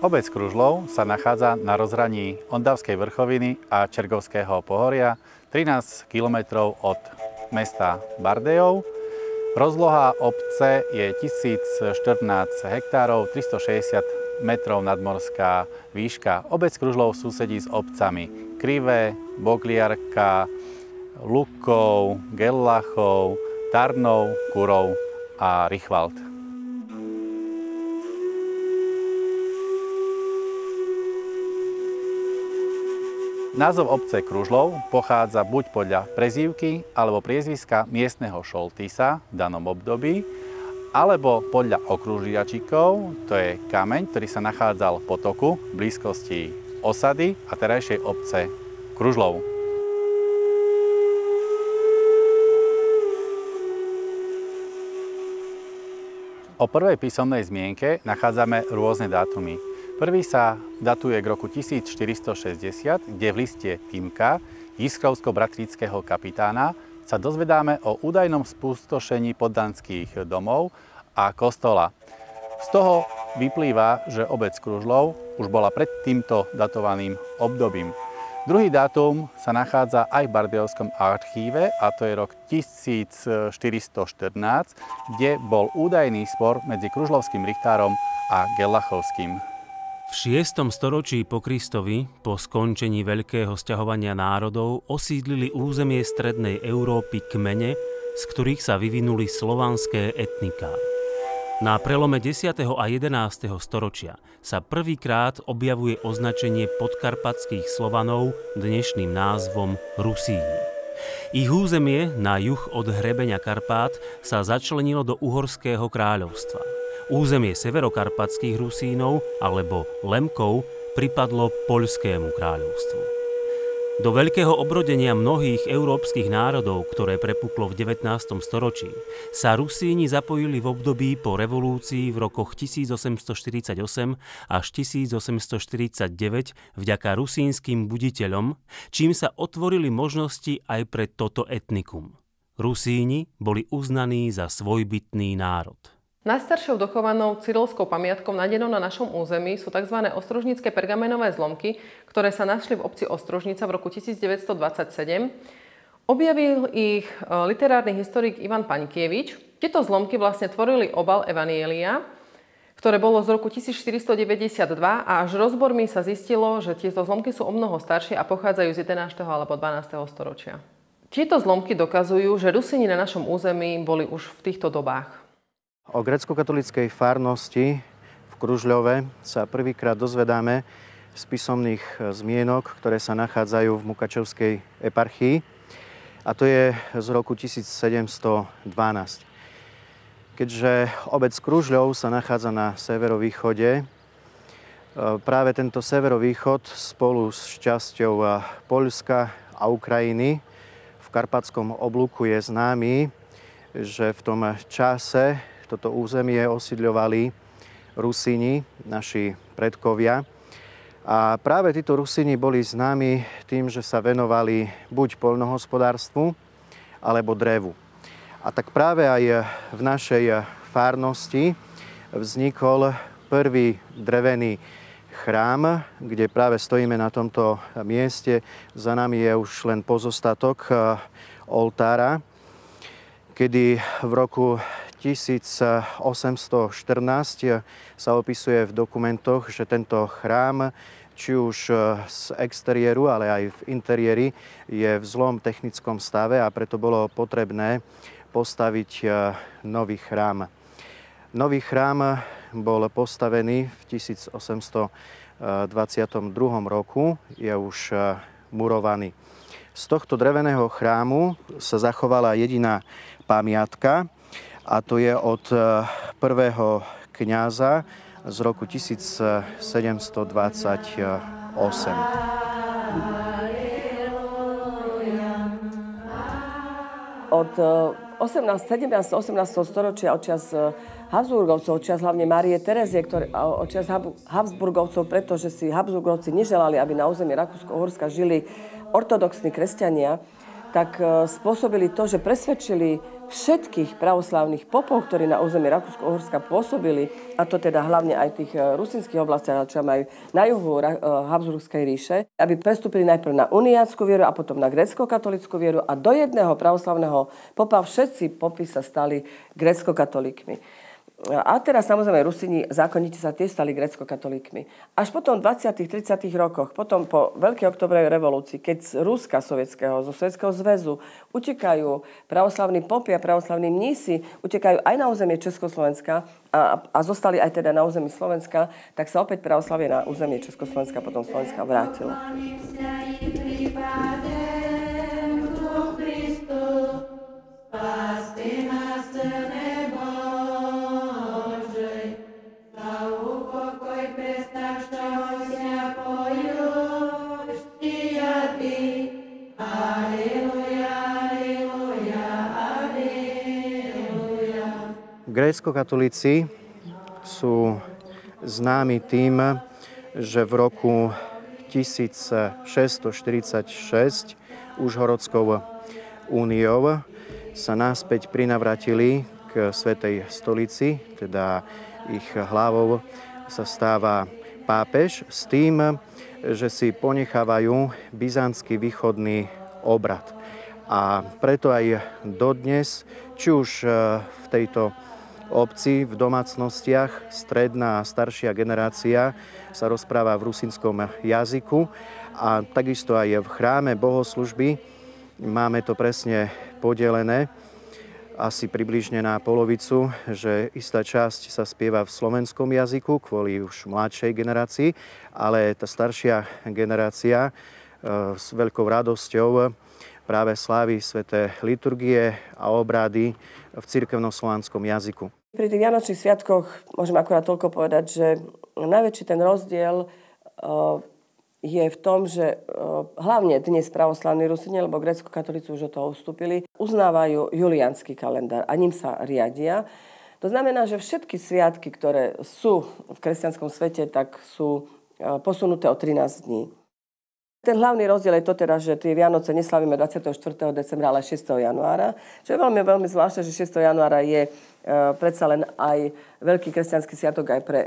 Obec Kružlov sa nachádza na rozhraní Ondavskej vrchoviny a Čergovského pohoria, 13 km od mesta Bardejov. Rozloha obce je 1014 hektárov, 360 metrov nadmorská výška. Obec Kružlov susedí s obcami Krivé, Bogliarka, Lukov, Gellachov, Tarnov, Kurov a Richwald. Názov obce Kružlov pochádza buď podľa prezývky alebo priezviska miestneho šoltisa v danom období, alebo podľa okružiačikov, to je kameň, ktorý sa nachádzal v potoku v blízkosti osady a terajšej obce Kružlov. O prvej písomnej zmienke nachádzame rôzne dátumy. Prvý sa datuje k roku 1460, kde v liste Týmka, jiskrovsko-bratrického kapitána, sa dozvedáme o údajnom spustošení poddanských domov a kostola. Z toho vyplýva, že obec Kružlov už bola pred týmto datovaným obdobím. Druhý dátum sa nachádza aj v Bardejovskom archíve, a to je rok 1414, kde bol údajný spor medzi kružlovským richtárom a Gellachovským. V 6. storočí po Kristovi, po skončení veľkého sťahovania národov, osídlili územie strednej Európy kmene, z ktorých sa vyvinuli slovanské etniká. Na prelome 10. a 11. storočia sa prvýkrát objavuje označenie podkarpatských Slovanov dnešným názvom Rusíni. Ich územie na juh od hrebeňa Karpát sa začlenilo do Uhorského kráľovstva. Územie severokarpatských Rusínov alebo Lemkov pripadlo Poľskému kráľovstvu. Do veľkého obrodenia mnohých európskych národov, ktoré prepuklo v 19. storočí, sa Rusíni zapojili v období po revolúcii v rokoch 1848 až 1849 vďaka rusínskym buditeľom, čím sa otvorili možnosti aj pre toto etnikum. Rusíni boli uznaní za svojbytný národ. Najstaršou dochovanou cyrilskou pamiatkou nájdenou na našom území sú tzv. Ostrožnícke pergamenové zlomky, ktoré sa našli v obci Ostrožnica v roku 1927. Objavil ich literárny historik Ivan Paňkievič. Tieto zlomky vlastne tvorili obal Evanielia, ktoré bolo z roku 1492 a až rozbormi sa zistilo, že tieto zlomky sú omnoho staršie a pochádzajú z 11. alebo 12. storočia. Tieto zlomky dokazujú, že Rusíni na našom území boli už v týchto dobách. O grécko-katolíckej farnosti v Kružľove sa prvýkrát dozvedáme z písomných zmienok, ktoré sa nachádzajú v Mukačevskej eparchii. A to je z roku 1712. Keďže obec Kružľov sa nachádza na severovýchode, práve tento severovýchod spolu s časťou Poľska a Ukrajiny v Karpatskom oblúku je známy, že v tom čase toto územie osídľovali Rusíni, naši predkovia. A práve títo Rusíni boli známi tým, že sa venovali buď poľnohospodárstvu, alebo drevu. A tak práve aj v našej farnosti vznikol prvý drevený chrám, kde práve stojíme na tomto mieste. Za nami je už len pozostatok oltára, kedy v roku 1814 sa opisuje v dokumentoch, že tento chrám, či už z exteriéru, ale aj v interiéri, je v zlom technickom stave a preto bolo potrebné postaviť nový chrám. Nový chrám bol postavený v 1822 roku, je už murovaný. Z tohto dreveného chrámu sa zachovala jediná pamiatka, a to je od prvého kňaza z roku 1728. Od 17. storočia, od čas Habsburgovcov, od čas hlavne Márie Terezie, od čas Habsburgovcov, pretože si Habsburgovci neželali, aby na území Rakúsko-Uhorska žili ortodoxní kresťania, tak spôsobili to, že presvedčili všetkých pravoslávnych popov, ktorí na území Rakúsko-Uhorska pôsobili, a to teda hlavne aj tých rusínskych oblastiach, čo majú na juhu Habsburskej ríše, aby prestúpili najprv na uniátsku vieru a potom na grécko-katolickú vieru a do jedného pravoslavného popa všetci popy sa stali grécko-katolíkmi. A teraz samozrejme Rusíni zákonníci sa tiež stali grécko-katolíkmi. Až potom v 20. 30. rokoch, potom po Veľkej oktobrovej revolúcii, keď z Ruska sovietskeho, zo Sovietskeho zväzu utekajú pravoslavní popi a pravoslavní mnísi, utekajú aj na územie Československa a zostali aj teda na území Slovenska, tak sa opäť pravoslavie na územie Československa potom Slovenska vrátilo. Grécko-katolíci sú známi tým, že v roku 1646 Užhorodskou úniou sa naspäť prinavratili k Svätej stolici, teda ich hlavou sa stáva pápež s tým, že si ponechávajú byzantský východný obrad. A preto aj dodnes, či už v tejto obci, v domácnostiach, stredná a staršia generácia sa rozpráva v rusínskom jazyku a takisto aj v chráme bohoslužby máme to presne podelené, asi približne na polovicu, že istá časť sa spieva v slovenskom jazyku kvôli už mladšej generácii, ale tá staršia generácia s veľkou radosťou práve slávi sväté liturgie a obrády v cirkevnoslovanskom jazyku. Pri tých vianočných sviatkoch môžem akorát toľko povedať, že najväčší ten rozdiel je v tom, že hlavne dnes pravoslavní Rusíni, lebo grécko-katolíci už od toho ustúpili, uznávajú juliánsky kalendár a ním sa riadia. To znamená, že všetky sviatky, ktoré sú v kresťanskom svete, tak sú posunuté o 13 dní. Ten hlavný rozdiel je to teda, že tie Vianoce neslavíme 24. decembra, ale 6. januára. Čo je veľmi, veľmi zvláštne, že 6. januára je predsa len aj veľký kresťanský sviatok aj pre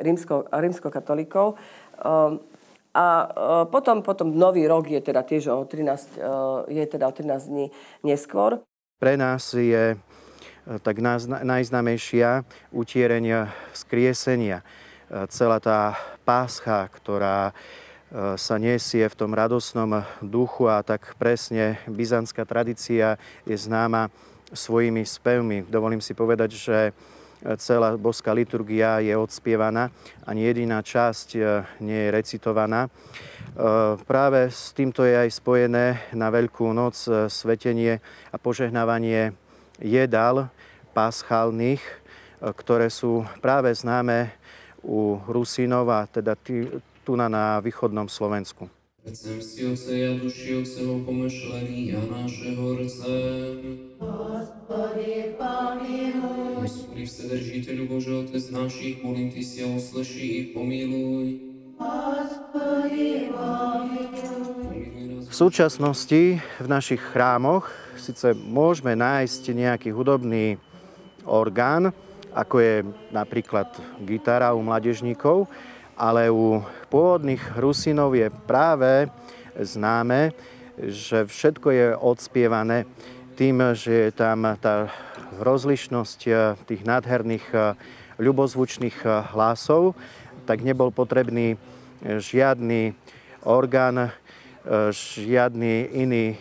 rímskokatolíkov. A potom Nový rok je teda tiež o 13 dní neskôr. Pre nás je tak najznámejšia utierenie vzkriesenia. Celá tá páscha, ktorá sa nesie v tom radosnom duchu a tak presne byzantská tradícia je známa svojimi spevmi. Dovolím si povedať, že celá božská liturgia je odspievaná, ani jediná časť nie je recitovaná. Práve s týmto je aj spojené na Veľkú noc svetenie a požehnávanie jedál paschálnych, ktoré sú práve známe u Rusínov a teda tu na východnom Slovensku. Chcem si oce a duši oceho pomyšlení a našeho rcem. Hospody, pomíluj. Hospody, Vседržiteľu Bože, Otec našich, molím Ty si a uslyší i pomíluj. Hospody, pomíluj. V súčasnosti v našich chrámoch síce môžeme nájsť nejaký hudobný orgán, ako je napríklad gitara u mládežníkov, ale u pôvodných Rusínov je práve známe, že všetko je odspievané tým, že je tam tá rozlišnosť tých nádherných ľubozvučných hlasov, tak nebol potrebný žiadny orgán, žiadny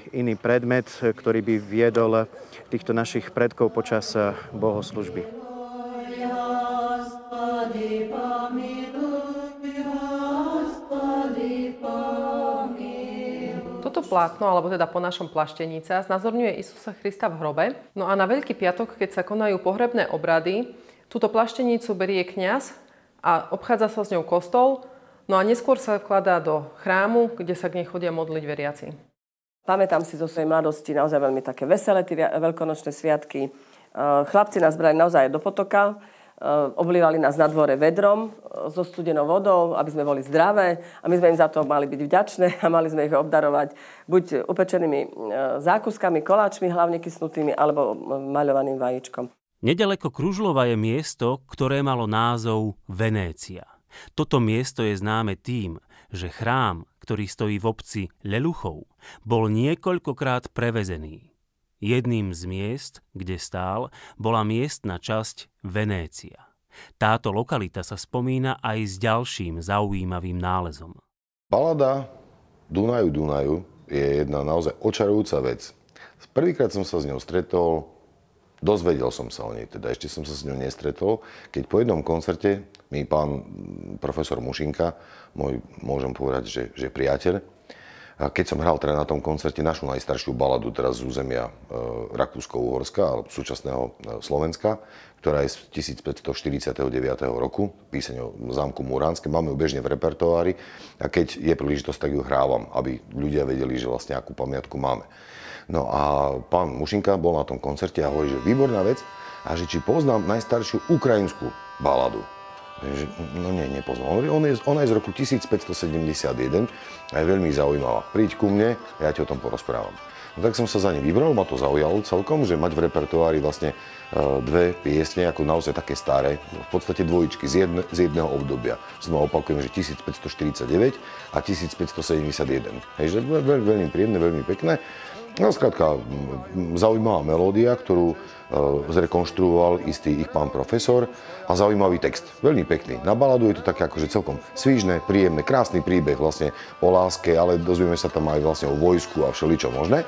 iný predmet, ktorý by viedol týchto našich predkov počas bohoslužby. Toto plátno, alebo teda po našom plaštenica, znázorňuje Isusa Krista v hrobe. No a na Veľký piatok, keď sa konajú pohrebné obrady, túto plaštenicu berie kňaz a obchádza sa s ňou kostol, no a neskôr sa vkladá do chrámu, kde sa k nej chodia modliť veriaci. Pamätám si zo svojej mladosti naozaj veľmi také veselé tie veľkonočné sviatky. Chlapci nás brali naozaj do potoka, oblievali nás na dvore vedrom so studenou vodou, aby sme boli zdravé a my sme im za to mali byť vďačné a mali sme ich obdarovať buď upečenými zákuskami, koláčmi, hlavne kysnutými, alebo maľovaným vajíčkom. Nedaleko Kružlova je miesto, ktoré malo názov Venécia. Toto miesto je známe tým, že chrám, ktorý stojí v obci Leluchov, bol niekoľkokrát prevezený. Jedným z miest, kde stál, bola miestna časť Venécia. Táto lokalita sa spomína aj s ďalším zaujímavým nálezom. Balada Dunaju je jedna naozaj očarujúca vec. Prvýkrát som sa s ňou stretol, dozvedel som sa o nej, teda ešte som sa s ňou nestretol, keď po jednom koncerte mi pán profesor Mušinka, môžem povedať, že priateľ, keď som hral teda na tom koncerte našu najstaršiu baladu teraz z územia Rakúsko-Uhorska, alebo súčasného Slovenska, ktorá je z 1549 roku, píseň o zámku Muránske. Máme ju bežne v repertoári a keď je príležitosť, tak ju hrávam, aby ľudia vedeli, že vlastne akú pamiatku máme. No a pán Mušinka bol na tom koncerte a hovorí, že výborná vec a že či poznám najstaršiu ukrajinskú baladu. No nie, nepoznal. Ona je z roku 1571 a je veľmi zaujímavá. Príď ku mne, ja ti o tom porozprávam. No tak som sa za ne vybral, ma to zaujalo celkom, že mať v repertoári vlastne dve piesne, ako naozaj také staré, v podstate dvojičky z jedného obdobia. Znova opakujem, že 1549 a 1571. Hej, že veľmi príjemné, veľmi pekné. No skrátka, zaujímavá melódia, ktorú zrekonštruoval istý ich pán profesor a zaujímavý text. Veľmi pekný. Na baladu je to také akože celkom svížne, príjemné, krásny príbeh vlastne o láske, ale dozvieme sa tam aj vlastne o vojsku a všeličo možné.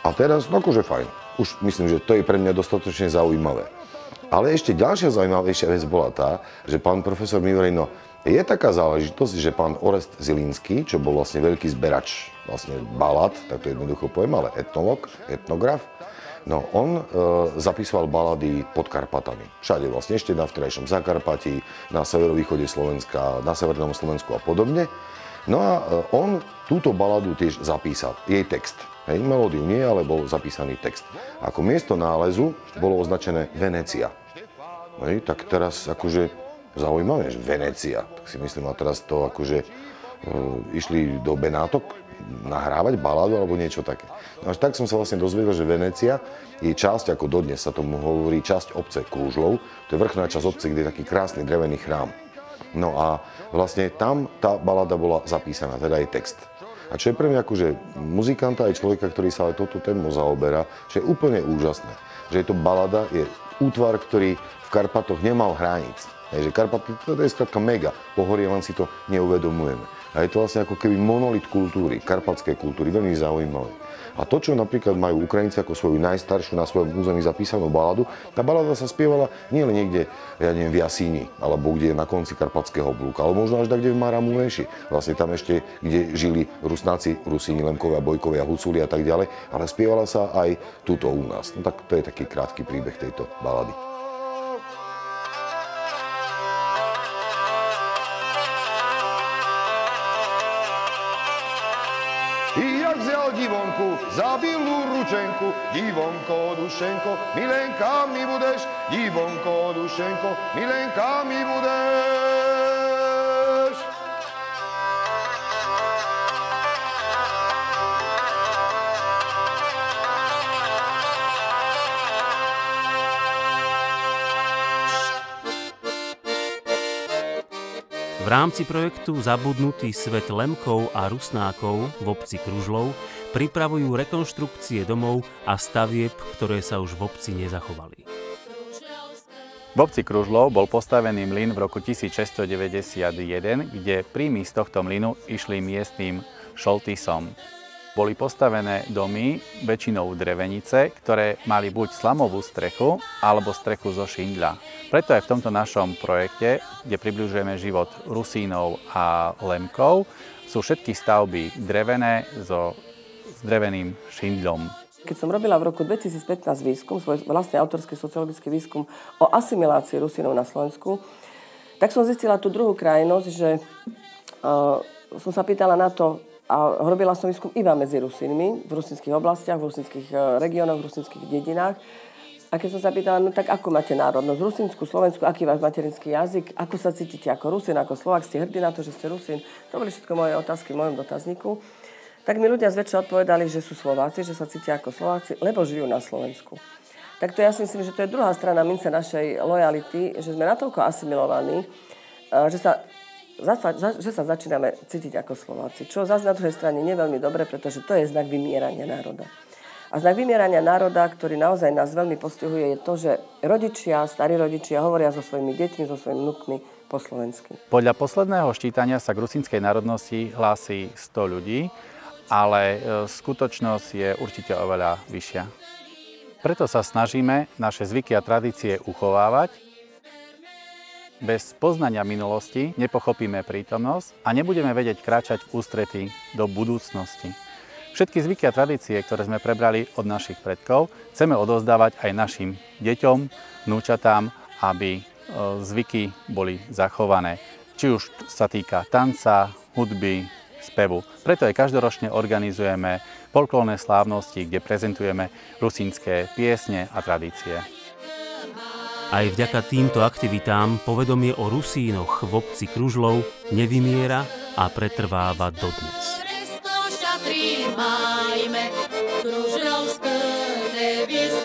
A teraz, no akože fajn. Už myslím, že to je pre mňa dostatočne zaujímavé. Ale ešte ďalšia zaujímavejšia vec bola tá, že pán profesor mi hovorí, no je taká záležitosť, že pán Orest Zilinský, čo bol vlastne veľký zberač vlastne balad, tak to jednoducho poviem, ale etnograf, no on zapisoval balady pod Karpatami. Všade vlastne, ešte na vterajšom Zakarpatí, na severovýchode Slovenska, na severnom Slovensku a podobne. No a on túto baladu tiež zapísal, jej text. Hej, melódiu nie, ale bol zapísaný text. Ako miesto nálezu bolo označené Venécia. Hej, tak teraz akože zaujímavé, že Venécia. Tak si myslím, a teraz to akože išli do Benátok nahrávať baladu alebo niečo také. No až tak som sa vlastne dozvedel, že Venécia je časť, ako dodnes sa tomu hovorí, časť obce Kružlov. To je vrchná časť obce, kde je taký krásny drevený chrám. No a vlastne tam tá balada bola zapísaná, teda je text. A čo je pre mňa akože muzikanta aj človeka, ktorý sa aj touto tému zaoberá, že je úplne úžasné. Že je to balada, je útvar, ktorý v Karpatoch nemal hraníc. Že Karpaty, to je skrátka mega, pohorie, len si to neuvedomujeme. A je to vlastne ako keby monolit kultúry, karpatskej kultúry, veľmi zaujímavé. A to, čo napríklad majú Ukrajinci ako svoju najstaršiu na svojom území zapísanú baladu, tá balada sa spievala nie len niekde, ja neviem, v Jasíni, alebo kde na konci Karpatského blúka, ale možno až tak, kde v Maramureši. Vlastne tam ešte, kde žili Rusnáci, Rusíni, Lemkovia, Bojkovia, Huculi a tak ďalej, ale spievala sa aj tuto u nás. No tak to je taký krátky príbeh tejto balady. Jak vzal divonku, zabil ručenku, divonko, dušenko, milenka mi budeš, divonko, dušenko, milenka mi budeš. V rámci projektu Zabudnutý svet Lemkov a Rusnákov v obci Kružlov pripravujú rekonštrukcie domov a stavieb, ktoré sa už v obci nezachovali. V obci Kružlov bol postavený mlyn v roku 1691, kde príjmy z tohto mlynu išli miestnym šoltisom. Boli postavené domy, väčšinou drevenice, ktoré mali buď slamovú strechu, alebo strechu zo šindľa. Preto aj v tomto našom projekte, kde približujeme život Rusínov a Lemkov, sú všetky stavby drevené s dreveným šindľom. Keď som robila v roku 2015 výskum, svoj vlastný autorský sociologický výskum o asimilácii Rusínov na Slovensku, tak som zistila tú druhú krajnosť, že som sa pýtala na to, a robila som výskum iba medzi Rusínmi, v rusínskych oblastiach, v rusínskych regiónoch, v rusínskych dedinách. A keď som sa pýtala, no tak ako máte národnosť? Rusínsku, slovenskú, aký váš materinský jazyk? Ako sa cítite ako Rusín, ako Slovák? Ste hrdí na to, že ste Rusín? To boli všetko moje otázky v mojom dotazníku. Tak mi ľudia zväčša odpovedali, že sú Slováci, že sa cítia ako Slováci, lebo žijú na Slovensku. Tak to ja si myslím, že to je druhá strana mince našej lojality, že sme natoľko asimilovaní, že sa začíname cítiť ako Slováci. Čo zase na druhej strane nie je veľmi dobre, pretože to je znak vymierania národa. A znak vymierania národa, ktorý naozaj nás veľmi postihuje, je to, že rodičia, starí rodičia hovoria so svojimi deťmi, so svojimi vnukmi po slovensky. Podľa posledného ščítania sa k rusínskej národnosti hlási 100 ľudí, ale skutočnosť je určite oveľa vyššia. Preto sa snažíme naše zvyky a tradície uchovávať. Bez poznania minulosti nepochopíme prítomnosť a nebudeme vedieť kráčať v ústretí do budúcnosti. Všetky zvyky a tradície, ktoré sme prebrali od našich predkov, chceme odovzdávať aj našim deťom, vnúčatám, aby zvyky boli zachované. Či už sa týka tanca, hudby, spevu. Preto aj každoročne organizujeme folklórne slávnosti, kde prezentujeme rusínske piesne a tradície. Aj vďaka týmto aktivitám povedomie o Rusínoch v obci Kružlov nevymiera a pretrváva dodnes. Majme, Kružlovské neviesty.